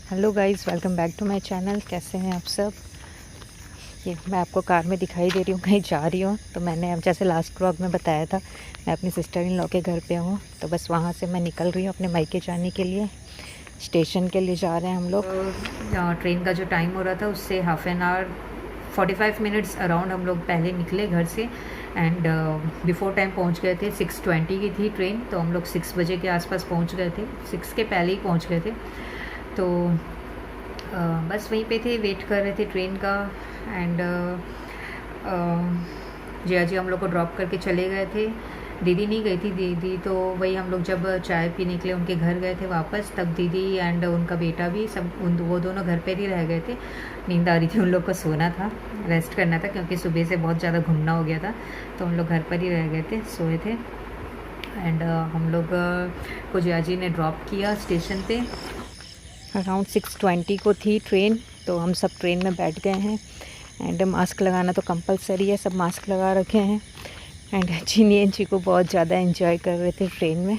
Hello guys, welcome back to my channel. कैसे हैं आप सब? ये मैं आपको कार में दिखाई दे रही हूँ, कहीं जा रही हूँ। तो मैंने अब जैसे लास्ट व्लॉग में बताया था, मैं अपनी सिस्टर इन लॉ के घर पे हूँ। तो बस वहाँ से मैं निकल रही हूँ अपने मायके जाने के लिए। स्टेशन के लिए जा रहे हैं हम लोग। ट्रेन का जो टाइम हो रहा था उससे half an hour 45 minutes around हम लोग पहले निकले घर से। एंड बिफोर टाइम पहुंच गए थे। 6:20 की थी ट्रेन, तो हम लोग 6 बजे के आसपास पहुंच गए थे। 6 के पहले ही पहुंच गए थे। तो बस वहीं पे थे, वेट कर रहे थे ट्रेन का। एंड जिया जी हम लोग को ड्रॉप करके चले गए थे। दीदी नहीं गई थी। दीदी तो वही हम लोग जब चाय पीने के लिए उनके घर गए थे वापस, तब दीदी एंड उनका बेटा भी सब वो दोनों घर पे ही रह गए थे। नींद आ रही थी उन लोग को, सोना था, रेस्ट करना था, क्योंकि सुबह से बहुत ज़्यादा घूमना हो गया था। तो हम लोग घर पर ही रह गए थे, सोए थे। एंड हम लोग को जिया जी ने ड्रॉप किया स्टेशन पे। अराउंड 6:20 को थी ट्रेन। तो हम सब ट्रेन में बैठ गए हैं। एंड मास्क लगाना तो कंपलसरी है, सब मास्क लगा रखे हैं। एंड चीनी एंड चीकू बहुत ज़्यादा एंजॉय कर रहे थे ट्रेन में।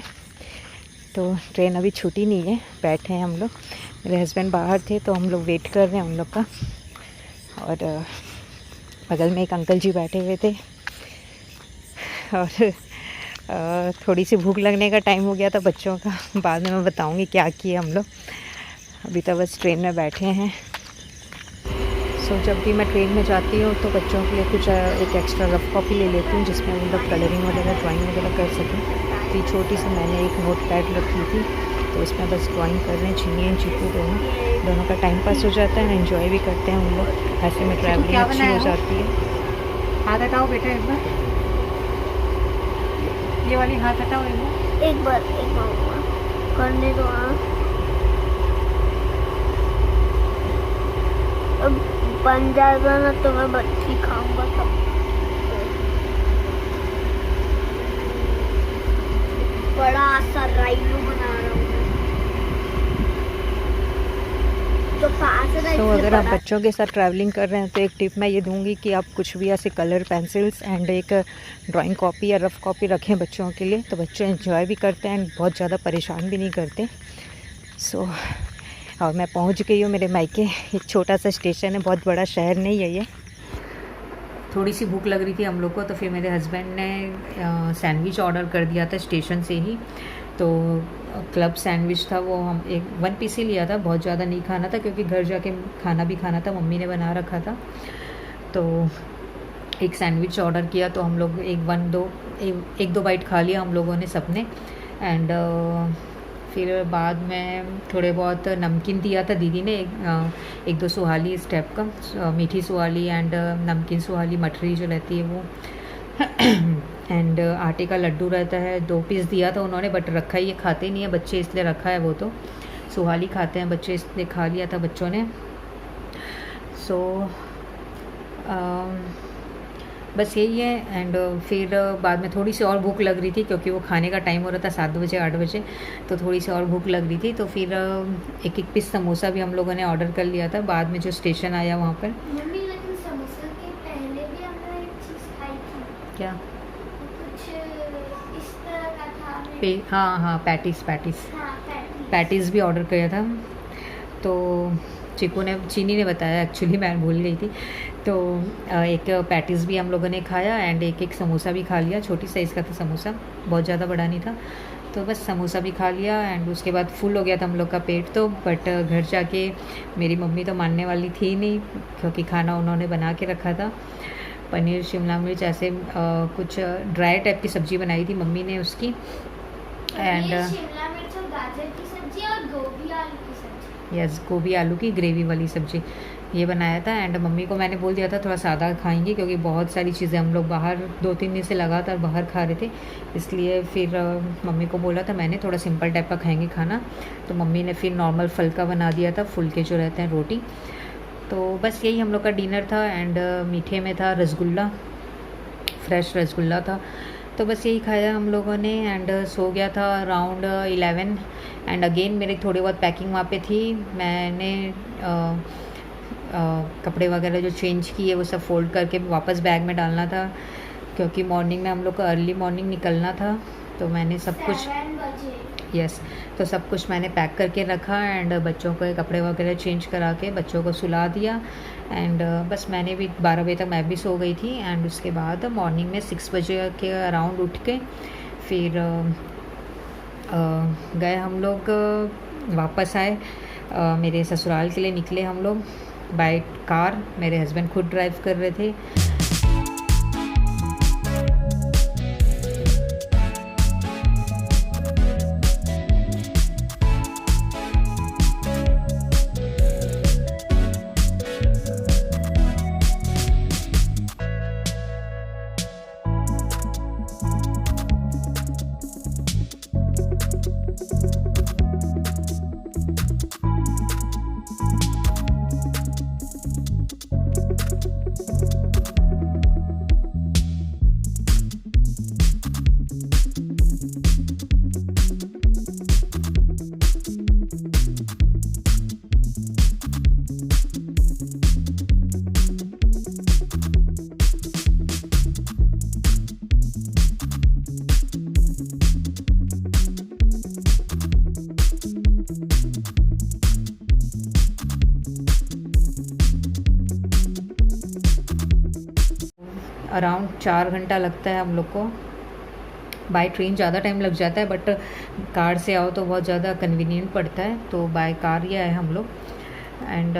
तो ट्रेन अभी छूटी नहीं है, बैठे हैं हम लोग। मेरे हस्बैंड बाहर थे तो हम लोग वेट कर रहे हैं उन लोग का। और बगल में एक अंकल जी बैठे हुए थे। और थोड़ी सी भूख लगने का टाइम हो गया था बच्चों का, बाद में मैं बताऊंगी क्या किए हम लोग। अभी तो बस ट्रेन में बैठे हैं। सो जब भी मैं ट्रेन में जाती हूँ तो बच्चों के लिए कुछ एक एक्स्ट्रा रफ कॉपी ले लेती हूँ, जिसमें वो लोग कलरिंग वगैरह, ड्राइंग वगैरह कर सकें। तो छोटी सी मैंने एक नोट पैड रखी थी, तो उसमें बस ड्राइंग कर रहे हैं चीनी एंड चीकू दोनों का टाइम पास हो जाता है, एंजॉय भी करते हैं हम लोग। ऐसे में ट्रैवलिंग अच्छी हो जाती है। हाथ हटाओ बेटा एक बार, ये वाली हाथ हटाओ एक बार करने दो। अब बन जाएगा ना तो मैं बच्ची खाऊंगा सब। बड़ा सा राइनो बना रहा हूँ तो अगर आप बच्चों के साथ ट्रैवलिंग कर रहे हैं तो एक टिप मैं ये दूंगी कि आप कुछ भी ऐसे कलर पेंसिल्स एंड एक ड्राइंग कॉपी या रफ़ कॉपी रखें बच्चों के लिए। तो बच्चे एंजॉय भी करते हैं एंड बहुत ज़्यादा परेशान भी नहीं करते। सो और मैं पहुंच गई हूँ मेरे मायके। एक छोटा सा स्टेशन है, बहुत बड़ा शहर नहीं है ये। थोड़ी सी भूख लग रही थी हम लोग को, तो फिर मेरे हस्बैंड ने सैंडविच ऑर्डर कर दिया था स्टेशन से ही। तो क्लब सैंडविच था वो, हम एक 1 पीस ही लिया था, बहुत ज़्यादा नहीं खाना था क्योंकि घर जाके खाना भी खाना था, मम्मी ने बना रखा था। तो एक सैंडविच ऑर्डर किया, तो हम लोग एक दो बाइट खा लिया हम लोगों ने सबने। एंड फिर बाद में थोड़े बहुत नमकीन दिया था दीदी ने, एक दो सुहाली इस टाइप का, मीठी सुहाली एंड नमकीन सुहाली, मठरी जो रहती है वो। एंड आटे का लड्डू रहता है, 2 पीस दिया था उन्होंने, बट रखा ही है, खाते नहीं है बच्चे इसलिए रखा है। वो तो सुहाली खाते हैं बच्चे, इसलिए खा लिया था बच्चों ने। सो बस यही है। एंड फिर बाद में थोड़ी सी और भूख लग रही थी क्योंकि वो खाने का टाइम हो रहा था 7 बजे 8 बजे, तो थोड़ी सी और भूख लग रही थी। तो फिर एक पीस समोसा भी हम लोगों ने ऑर्डर कर लिया था बाद में जो स्टेशन आया वहाँ पर। मम्मी लेकिन समोसा के पहले भी हमने एक चीज़ खाई थी। क्या? कुछ इस तरह का था। हाँ, पैटीज हाँ, पैटीज़ भी ऑर्डर किया था। तो चीनी ने बताया, एक्चुअली मैं भूल गई थी। तो एक पैटीज़ भी हम लोगों ने खाया एंड एक समोसा भी खा लिया। छोटी साइज़ का था समोसा, बहुत ज़्यादा बड़ा नहीं था। तो बस समोसा भी खा लिया एंड उसके बाद फुल हो गया था हम लोग का पेट। तो बट घर जाके मेरी मम्मी तो मानने वाली थी नहीं, क्योंकि खाना उन्होंने बना के रखा था। पनीर शिमला मिर्च ऐसे कुछ ड्राई टाइप की सब्ज़ी बनाई थी मम्मी ने उसकी। एंड शिमला मिर्च और गाजर की सब्जी और गोभी आलू की सब्जी। यस, गोभी आलू की ग्रेवी वाली सब्ज़ी ये बनाया था। एंड मम्मी को मैंने बोल दिया था थोड़ा सादा खाएंगे, क्योंकि बहुत सारी चीज़ें हम लोग बाहर 2-3 दिन से लगातार बाहर खा रहे थे, इसलिए फिर मम्मी को बोला था मैंने थोड़ा सिंपल टाइप का खाएंगे खाना। तो मम्मी ने फिर नॉर्मल फुल्का बना दिया था, फुलके जो रहते हैं रोटी। तो बस यही हम लोग का डिनर था। एंड मीठे में था रसगुल्ला, फ्रेश रसगुल्ला था। तो बस यही खाया हम लोगों ने एंड सो गया था अराउंड 11। एंड अगेन मेरी थोड़ी बहुत पैकिंग वहाँ पे थी, मैंने कपड़े वगैरह जो चेंज किए वो सब फोल्ड करके वापस बैग में डालना था, क्योंकि मॉर्निंग में हम लोग को अर्ली मॉर्निंग निकलना था। तो मैंने सब कुछ यस। तो सब कुछ मैंने पैक करके रखा एंड बच्चों के कपड़े वगैरह चेंज करा के बच्चों को सुला दिया एंड बस मैंने भी 12 बजे तक मैं भी सो गई थी एंड उसके बाद मॉर्निंग में 6 बजे के अराउंड उठ के फिर गए हम लोग, वापस आए, मेरे ससुराल के लिए निकले हम लोग बाय कार। मेरे हस्बैंड खुद ड्राइव कर रहे थे। अराउंड 4 घंटा लगता है हम लोग को। बाय ट्रेन ज़्यादा टाइम लग जाता है बट कार से आओ तो बहुत ज़्यादा कन्वीनियंट पड़ता है, तो बाय कार ही आए हम लोग। एंड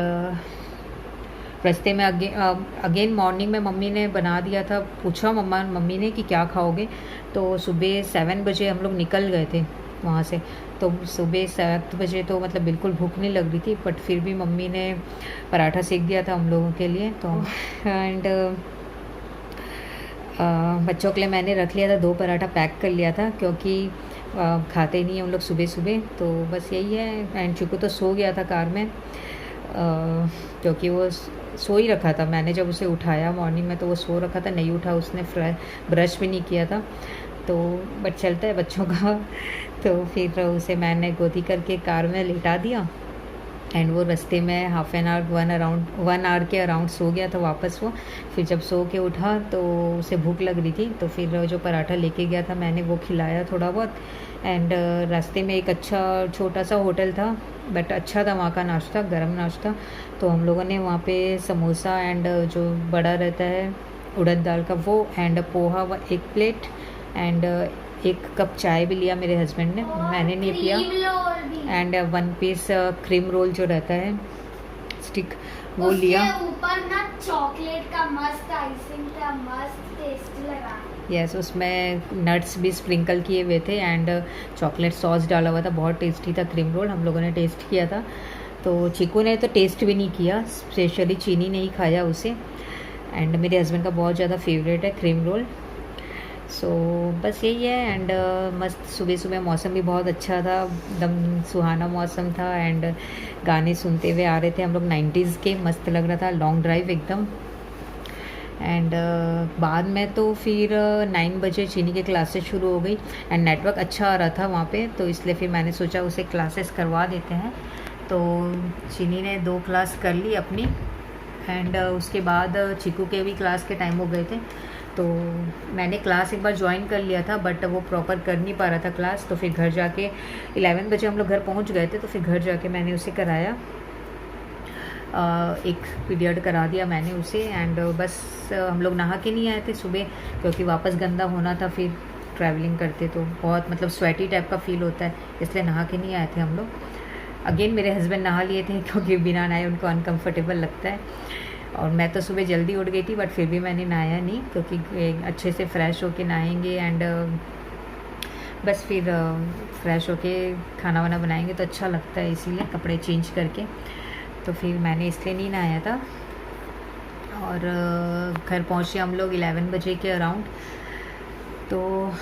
रास्ते में अगेन मॉर्निंग में मम्मी ने बना दिया था, पूछा मम्मी ने कि क्या खाओगे, तो सुबह 7 बजे हम लोग निकल गए थे वहाँ से। तो सुबह 7 बजे तो मतलब बिल्कुल भूख नहीं लग रही थी, बट फिर भी मम्मी ने पराठा सेक दिया था हम लोगों के लिए। तो एंड बच्चों के लिए मैंने रख लिया था 2 पराठा पैक कर लिया था, क्योंकि खाते नहीं हम लोग सुबह सुबह। तो बस यही है। एंड चिकू तो सो गया था कार में, क्योंकि वो सो ही रखा था। मैंने जब उसे उठाया मॉर्निंग में तो वो सो रखा था, नहीं उठा, उसने ब्रश भी नहीं किया था। तो बट चलता है बच्चों का। तो फिर उसे मैंने गोदी करके कार में लेटा दिया एंड वो रास्ते में हाफ एन आवर 1 आवर के अराउंड सो गया था वापस वो। फिर जब सो के उठा तो उसे भूख लग रही थी, तो फिर जो पराठा लेके गया था मैंने वो खिलाया थोड़ा बहुत। एंड रास्ते में एक अच्छा छोटा सा होटल था, बट अच्छा था वहाँ का नाश्ता, गरम नाश्ता। तो हम लोगों ने वहाँ पे समोसा एंड जो बड़ा रहता है उड़द दाल का वो and poha 1 plate and 1 cup चाय भी लिया मेरे हस्बैंड ने, मैंने नहीं पिया। एंड 1 पीस क्रीम रोल जो रहता है स्टिक वो लिया। ऊपर ना चॉकलेट का मस्त आइसिंग का मस्त टेस्ट लगा। यस, उसमें नट्स भी स्प्रिंकल किए हुए थे एंड चॉकलेट सॉस डाला हुआ था, बहुत टेस्टी था क्रीम रोल। हम लोगों ने टेस्ट किया था, तो चीकू ने तो टेस्ट भी नहीं किया, स्पेशली चीनी नहीं खाया उसे। एंड मेरे हस्बैंड का बहुत ज़्यादा फेवरेट है क्रीम रोल। सो बस यही है। एंड मस्त सुबह सुबह मौसम भी बहुत अच्छा था, एकदम सुहाना मौसम था एंड गाने सुनते हुए आ रहे थे हम लोग 90s के, मस्त लग रहा था, लॉन्ग ड्राइव एकदम। एंड बाद में तो फिर 9 बजे चीनी की क्लासेस शुरू हो गई एंड नेटवर्क अच्छा आ रहा था वहाँ पे, तो इसलिए फिर मैंने सोचा उसे क्लासेस करवा देते हैं। तो चीनी ने 2 क्लास कर ली अपनी एंड उसके बाद चीकू के भी क्लास के टाइम हो गए थे। तो मैंने क्लास एक बार ज्वाइन कर लिया था बट वो प्रॉपर कर नहीं पा रहा था क्लास, तो फिर घर जाके 11 बजे हम लोग घर पहुंच गए थे, तो फिर घर जाके मैंने उसे कराया, 1 पीरियड करा दिया मैंने उसे। एंड बस हम लोग नहा के नहीं आए थे सुबह, क्योंकि वापस गंदा होना था, फिर ट्रैवलिंग करते तो बहुत मतलब स्वेटी टाइप का फील होता है, इसलिए नहा के नहीं आए थे हम लोग। अगेन मेरे हस्बैंड नहा लिए थे, क्योंकि बिना नहाए उनको अनकम्फर्टेबल लगता है। और मैं तो सुबह जल्दी उठ गई थी, बट फिर भी मैंने नहाया नहीं, क्योंकि अच्छे से फ़्रेश होके नहाएंगे एंड बस फिर फ्रेश होके खाना वाना बनाएंगे तो अच्छा लगता है, इसीलिए कपड़े चेंज करके। तो फिर मैंने इसलिए नहीं नहाया था। और घर पहुँचे हम लोग 11 बजे के अराउंड। तो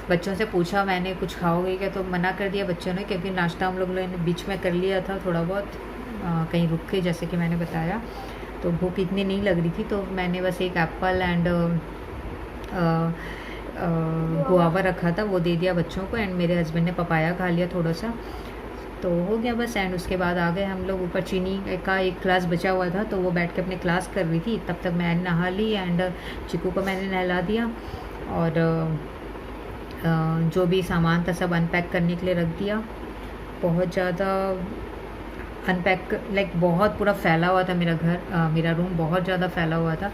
बच्चों से पूछा मैंने कुछ खाओगे क्या, तो मना कर दिया बच्चों ने, क्योंकि नाश्ता हम लोग ने बीच में कर लिया था थोड़ा बहुत, कहीं रुक के, जैसे कि मैंने बताया। तो भूख इतनी नहीं लग रही थी, तो मैंने बस एक एप्पल एंड गुआवा रखा था वो दे दिया बच्चों को एंड मेरे हस्बैंड ने पपाया खा लिया थोड़ा सा, तो हो गया बस। एंड उसके बाद आ गए हम लोग ऊपर। चीनी का एक क्लास बचा हुआ था, तो वो बैठ के अपने क्लास कर रही थी, तब तक मैंने नहा ली एंड चिकू को मैंने नहला दिया। और जो भी सामान था सब अनपैक करने के लिए रख दिया। बहुत ज़्यादा अनपैक बहुत पूरा फैला हुआ था मेरा घर, मेरा रूम बहुत ज़्यादा फैला हुआ था।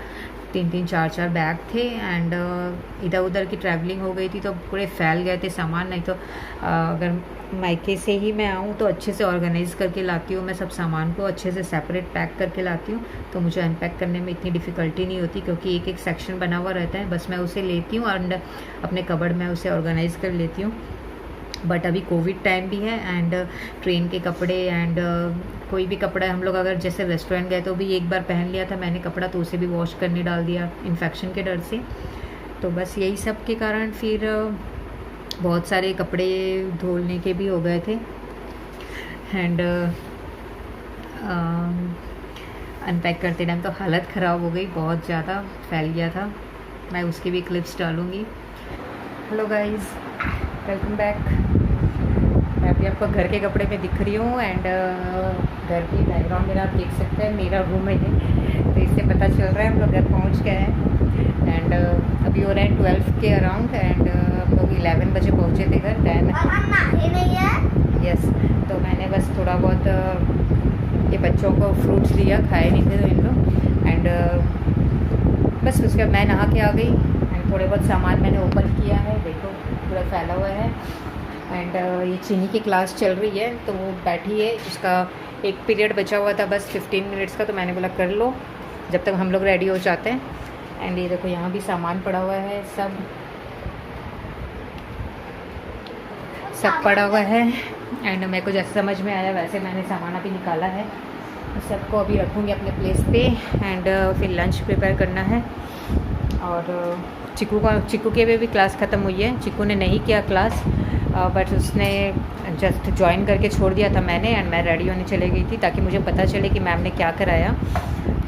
3-3 4-4 बैग थे एंड इधर उधर की ट्रैवलिंग हो गई थी तो पूरे फैल गए थे सामान। नहीं तो अगर मायके से ही मैं आऊँ तो अच्छे से ऑर्गेनाइज़ करके लाती हूँ, मैं सब सामान को अच्छे से सेपरेट पैक करके लाती हूँ, तो मुझे अनपैक करने में इतनी डिफ़िकल्टी नहीं होती क्योंकि एक एक सेक्शन बना हुआ रहता है। बस मैं उसे लेती हूँ एंड अपने कबर्ड में उसे ऑर्गेनाइज़ कर लेती हूँ। बट अभी कोविड टाइम भी है एंड ट्रेन के कपड़े एंड कोई भी कपड़ा हम लोग अगर जैसे रेस्टोरेंट गए तो भी एक बार पहन लिया था मैंने कपड़ा, तो उसे भी वॉश करने डाल दिया इन्फेक्शन के डर से। तो बस यही सब के कारण फिर बहुत सारे कपड़े धोने के भी हो गए थे एंड अनपैक करते टाइम तो हालत ख़राब हो गई, बहुत ज़्यादा फैल गया था। मैं उसके भी क्लिप्स डालूँगी। Hello guys, welcome back. मैं अभी आपको घर के कपड़े में दिख रही हूँ एंड घर की बैकग्राउंड मेरा आप देख सकते हैं, मेरा रूम है ये, तो इससे पता चल रहा है हम लोग घर पहुँच गए हैं। एंड अभी हो रहे हैं 12 के अराउंड एंड हम लोग 11 बजे पहुँचे थे घर। 10 यस, तो मैंने बस थोड़ा बहुत ये बच्चों को फ्रूट्स दिया, खाए नहीं थे तो इन लोग एंड बस उसके बाद मैं नहा के आ गई एंड थोड़े बहुत सामान मैंने ओपन किया है, देखो पूरा फैला हुआ है। एंड ये चीनी की क्लास चल रही है तो वो बैठी है, उसका एक पीरियड बचा हुआ था बस 15 मिनट्स का, तो मैंने बोला कर लो जब तक हम लोग रेडी हो जाते हैं। एंड ये देखो यहाँ भी सामान पड़ा हुआ है, सब पड़ा हुआ है एंड मेरे को जैसे समझ में आया वैसे मैंने सामान अभी निकाला है। सबको अभी रखूँगी अपने प्लेस पे एंड फिर लंच प्रिपेयर करना है। और चिक्कू के भी क्लास ख़त्म हुई है। चिक्कू ने नहीं किया क्लास बट उसने जस्ट ज्वाइन करके छोड़ दिया था मैंने एंड मैं रेडी होने चले गई थी ताकि मुझे पता चले कि मैम ने क्या कराया।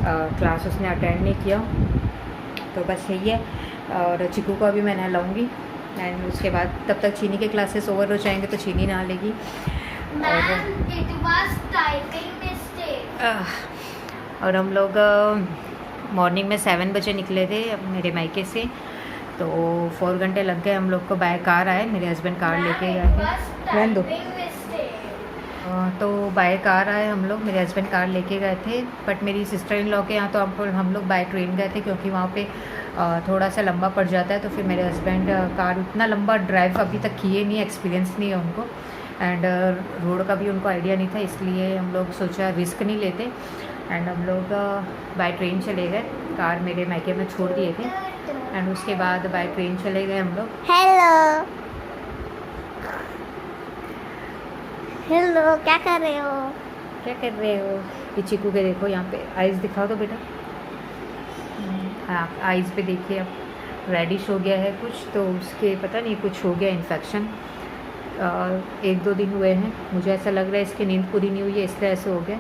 क्लास उसने अटेंड नहीं किया, तो बस यही है। और चिक्कू को अभी मैं नहलाऊँगी एंड उसके बाद तब तक चीनी के क्लासेस ओवर हो जाएंगे तो चीनी नहा लेगी। और हम लोग मॉर्निंग में 7 बजे निकले थे मेरे मायके से, तो 4 घंटे लग गए हम लोग को। बाय कार आए, मेरे हस्बैंड कार लेके गए थे। रहने दो। तो बाय कार आए हम लोग, मेरे हस्बैंड कार लेके गए थे। बट मेरी सिस्टर इन लॉ के यहाँ तो हम लोग बाय ट्रेन गए थे क्योंकि वहाँ पे थोड़ा सा लंबा पड़ जाता है। तो फिर मेरे हस्बैंड कार उतना लंबा ड्राइव अभी तक किए नहीं, एक्सपीरियंस नहीं है उनको एंड रोड का भी उनको आइडिया नहीं था, इसलिए हम लोग सोचा रिस्क नहीं लेते एंड हम लोग बाय ट्रेन चले गए। कार मेरे मायके में छोड़ दिए थे एंड उसके बाद बाय ट्रेन चले गए हम लोग। हेलो हेलो, क्या कर रहे हो? क्या कर रहे हो? ये चिक्कू के देखो यहाँ पे आइज़ दिखाओ तो बेटा। हाँ, आइज़ पे देखिए अब रेडिश हो गया है कुछ, तो उसके पता नहीं कुछ हो गया इन्फेक्शन। 1-2 दिन हुए हैं, मुझे ऐसा लग रहा है इसकी नींद पूरी नहीं हुई है इसलिए ऐसे हो गया।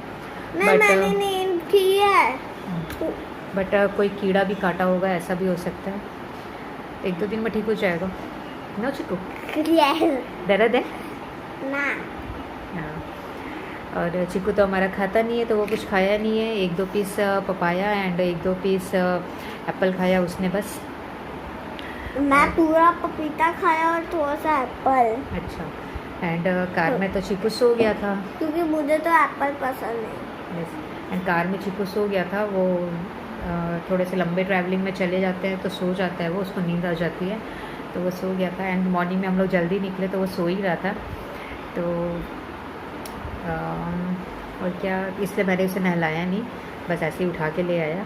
मैंने नींद की है बट कोई कीड़ा भी काटा होगा, ऐसा भी हो सकता है। 1-2 दिन में ठीक हो जाएगा ना चिक्कू? दर्द है ना। हाँ। और चिक्कू तो हमारा खाता नहीं है तो वो कुछ खाया नहीं है। 1-2 piece papaya and 1-2 piece apple खाया उसने बस। मैं पूरा पपीता खाया और थोड़ा सा एप्पल। अच्छा। एंड कार में तो चिक्कू सो गया था क्योंकि मुझे तो एप्पल पसंद है। एंड कार में चिक्कू सो गया था। वो थोड़े से लंबे ट्रैवलिंग में चले जाते हैं तो सो जाता है वो, उसको नींद आ जाती है, तो वो सो गया था। एंड मॉर्निंग में हम लोग जल्दी निकले तो वो सो ही रहा था। तो और क्या, इसलिए मैंने उसे नहलाया नहीं, बस ऐसे ही उठा के ले आया।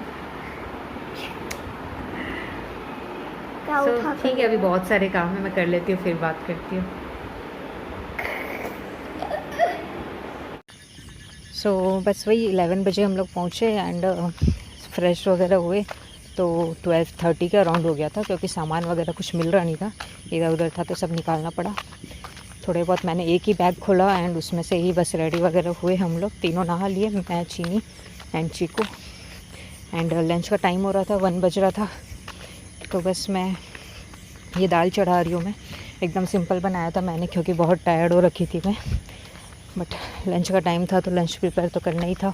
तो ठीक है, अभी बहुत सारे काम है, मैं कर लेती हूँ फिर बात करती हूँ। बस वही 11 बजे हम लोग पहुँचे एंड फ्रेश वगैरह हुए तो 12:30 के अराउंड हो गया था क्योंकि सामान वगैरह कुछ मिल रहा नहीं था, इधर उधर था तो सब निकालना पड़ा। थोड़े बहुत मैंने एक ही बैग खोला एंड उसमें से ही बस रेडी वगैरह हुए हम लोग। तीनों नहा लिए, मैं, चीनी एंड चिक्कू। एंड लंच का टाइम हो रहा था, 1 बज रहा था, तो बस मैं ये दाल चढ़ा रही हूँ। मैं एकदम सिंपल बनाया था मैंने क्योंकि बहुत टायर्ड हो रखी थी मैं, बट लंच का टाइम था तो लंच प्रिपेयर तो करना ही था।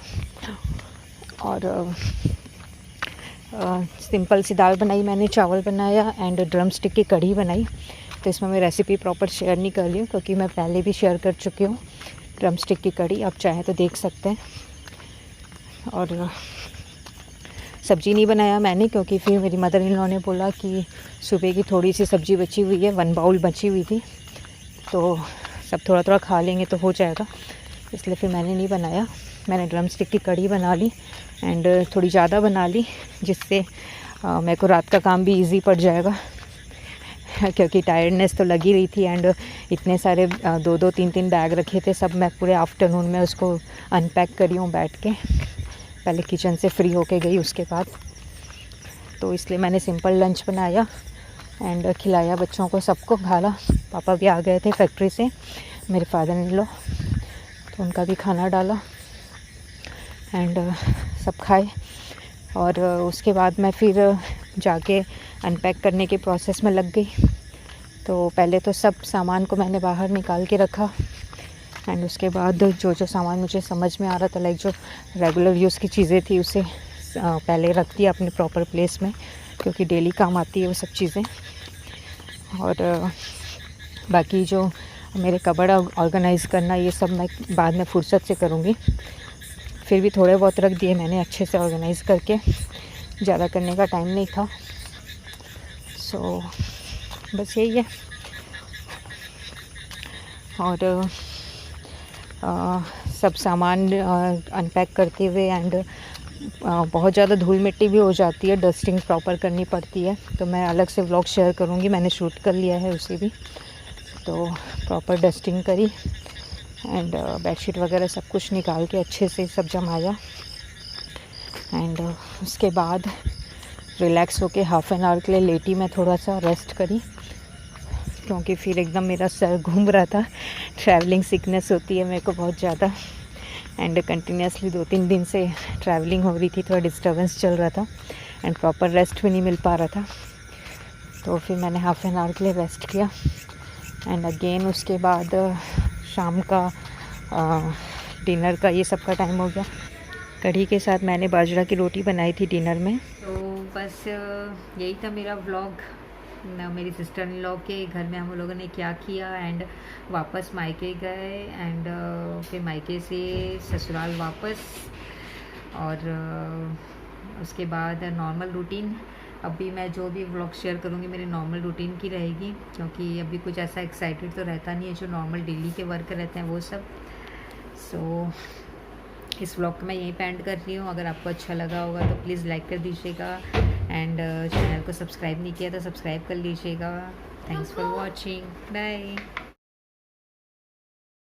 और सिंपल सी दाल बनाई मैंने, चावल बनाया एंड ड्रम स्टिक की कढ़ी बनाई। तो इसमें मैं रेसिपी प्रॉपर शेयर नहीं कर रही हूँ, क्योंकि मैं पहले भी शेयर कर चुकी हूँ ड्रम स्टिक की कड़ी, आप चाहें तो देख सकते हैं। और सब्ज़ी नहीं बनाया मैंने, क्योंकि फिर मेरी मदर इन लॉ ने बोला कि सुबह की थोड़ी सी सब्ज़ी बची हुई है, 1 बाउल बची हुई थी, तो सब थोड़ा थोड़ा खा लेंगे तो हो जाएगा, इसलिए फिर मैंने नहीं बनाया। मैंने ड्रम स्टिक की कड़ी बना ली एंड थोड़ी ज़्यादा बना ली, जिससे मेरे को रात का काम भी इजी पड़ जाएगा, क्योंकि टायर्डनेस तो लगी रही थी। एंड इतने सारे 2-2 3-3 बैग रखे थे, सब मैं पूरे आफ्टरनून में उसको अनपैक करी हूँ बैठ के, पहले किचन से फ्री होके गई उसके बाद। तो इसलिए मैंने सिंपल लंच बनाया एंड खिलाया बच्चों को, सबको खाला। पापा भी आ गए थे फैक्ट्री से, मेरे फादर इन लॉ, तो उनका भी खाना डाला एंड सब खाए। और उसके बाद मैं फिर जाके अनपैक करने के प्रोसेस में लग गई। तो पहले तो सब सामान को मैंने बाहर निकाल के रखा एंड उसके बाद जो जो सामान मुझे समझ में आ रहा था, लाइक जो रेगुलर यूज़ की चीज़ें थी, उसे पहले रख दिया अपने प्रॉपर प्लेस में, क्योंकि डेली काम आती है वो सब चीज़ें। और बाकी जो मेरे कबर्ड ऑर्गेनाइज़ करना, ये सब मैं बाद में फुर्सत से करूँगी। फिर भी थोड़े बहुत रख दिए मैंने अच्छे से ऑर्गेनाइज़ करके, ज़्यादा करने का टाइम नहीं था। सो बस यही है। और सब सामान अनपैक करते हुए एंड बहुत ज़्यादा धूल मिट्टी भी हो जाती है, डस्टिंग प्रॉपर करनी पड़ती है, तो मैं अलग से व्लॉग शेयर करूँगी। मैंने शूट कर लिया है उसे भी, तो प्रॉपर डस्टिंग करी एंड बेडशीट वगैरह सब कुछ निकाल के अच्छे से सब जमाया एंड उसके बाद रिलैक्स होके हाफ एन आवर के लिए लेटी, मैं थोड़ा सा रेस्ट करी, क्योंकि फिर एकदम मेरा सर घूम रहा था। ट्रैवलिंग सिकनेस होती है मेरे को बहुत ज़्यादा एंड कंटिन्यूसली 2-3 दिन से ट्रैवलिंग हो रही थी, थोड़ा डिस्टर्बेंस चल रहा था एंड प्रॉपर रेस्ट भी नहीं मिल पा रहा था। तो फिर मैंने हाफ एन आवर के लिए रेस्ट किया एंड अगेन उसके बाद शाम का डिनर का ये सब का टाइम हो गया। कढ़ी के साथ मैंने बाजरा की रोटी बनाई थी डिनर में। तो बस यही था मेरा व्लॉग, मेरी सिस्टर इन लॉ के घर में हम लोगों ने क्या किया एंड वापस मायके गए एंड फिर मायके से ससुराल वापस, और उसके बाद नॉर्मल रूटीन। अभी मैं जो भी व्लॉग शेयर करूँगी मेरे नॉर्मल रूटीन की रहेगी, क्योंकि अभी कुछ ऐसा एक्साइटेड तो रहता नहीं है, जो नॉर्मल डेली के वर्क रहते हैं वो सब। सो इस व्लॉग को मैं यहीं पे एंड कर रही हूँ। अगर आपको अच्छा लगा होगा तो प्लीज़ लाइक कर दीजिएगा एंड चैनल को सब्सक्राइब नहीं किया तो सब्सक्राइब कर लीजिएगा। Thanks for watching, bye.